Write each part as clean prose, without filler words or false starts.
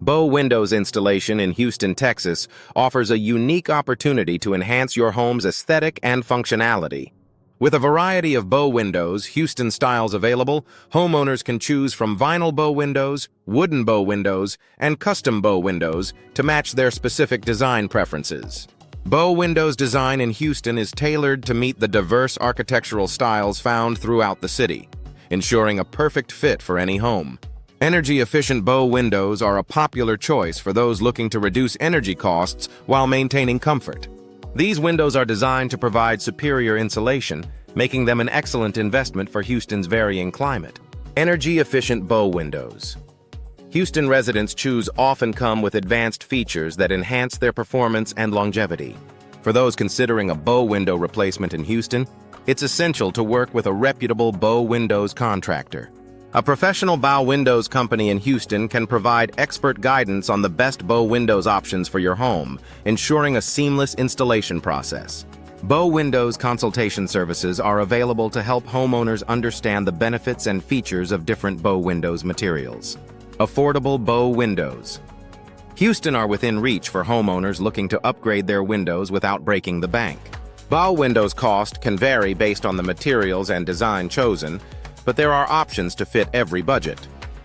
Bow Windows Installation in Houston, Texas offers a unique opportunity to enhance your home's aesthetic and functionality. With a variety of bow windows, Houston styles available, homeowners can choose from vinyl bow windows, wooden bow windows, and custom bow windows to match their specific design preferences. Bow Windows design in Houston is tailored to meet the diverse architectural styles found throughout the city, ensuring a perfect fit for any home. Energy-efficient bow windows are a popular choice for those looking to reduce energy costs while maintaining comfort. These windows are designed to provide superior insulation, making them an excellent investment for Houston's varying climate. Energy-efficient bow windows. Houston residents' choose often come with advanced features that enhance their performance and longevity. For those considering a bow window replacement in Houston, it's essential to work with a reputable bow windows contractor. A professional bow windows company in Houston can provide expert guidance on the best bow windows options for your home, ensuring a seamless installation process. Bow Windows consultation services are available to help homeowners understand the benefits and features of different bow windows materials. Affordable bow windows. Houston are within reach for homeowners looking to upgrade their windows without breaking the bank. Bow windows cost can vary based on the materials and design chosen, but there are options to fit every budget.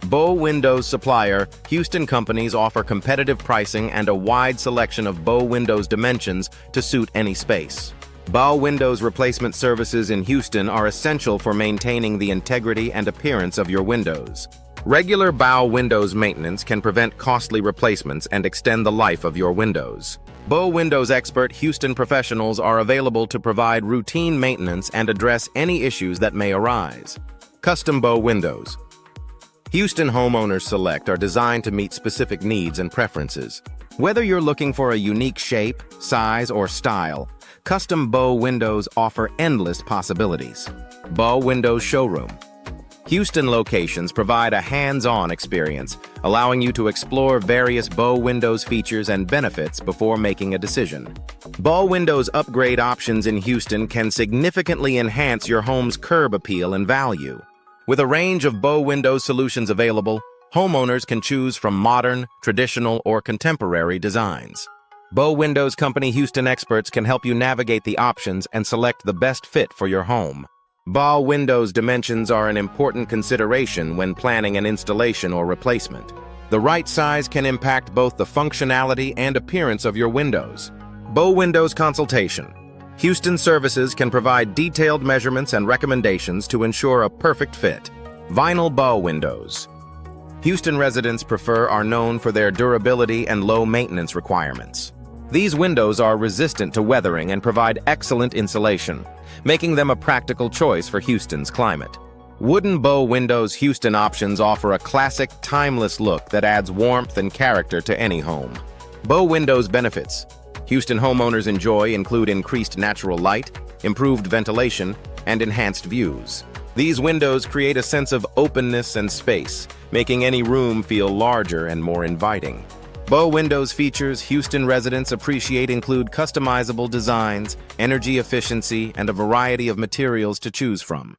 Bow Windows supplier, Houston companies offer competitive pricing and a wide selection of bow windows dimensions to suit any space. Bow Windows replacement services in Houston are essential for maintaining the integrity and appearance of your windows. Regular bow windows maintenance can prevent costly replacements and extend the life of your windows. Bow Windows expert Houston professionals are available to provide routine maintenance and address any issues that may arise. Custom bow windows. Houston homeowners select are designed to meet specific needs and preferences. Whether you're looking for a unique shape, size, or style, custom bow windows offer endless possibilities. Bow Windows Showroom. Houston locations provide a hands-on experience, allowing you to explore various bow windows features and benefits before making a decision. Bow Windows upgrade options in Houston can significantly enhance your home's curb appeal and value. With a range of bow windows solutions available, homeowners can choose from modern, traditional, or contemporary designs. Bow Windows Company Houston experts can help you navigate the options and select the best fit for your home. Bow windows dimensions are an important consideration when planning an installation or replacement. The right size can impact both the functionality and appearance of your windows. Bow Windows consultation. Houston services can provide detailed measurements and recommendations to ensure a perfect fit. Vinyl bow windows. Houston residents are known for their durability and low maintenance requirements. These windows are resistant to weathering and provide excellent insulation, making them a practical choice for Houston's climate. Wooden bow windows Houston options offer a classic, timeless look that adds warmth and character to any home. Bow windows benefits. Houston homeowners enjoy include increased natural light, improved ventilation, and enhanced views. These windows create a sense of openness and space, making any room feel larger and more inviting. Bow Windows features Houston residents appreciate include customizable designs, energy efficiency, and a variety of materials to choose from.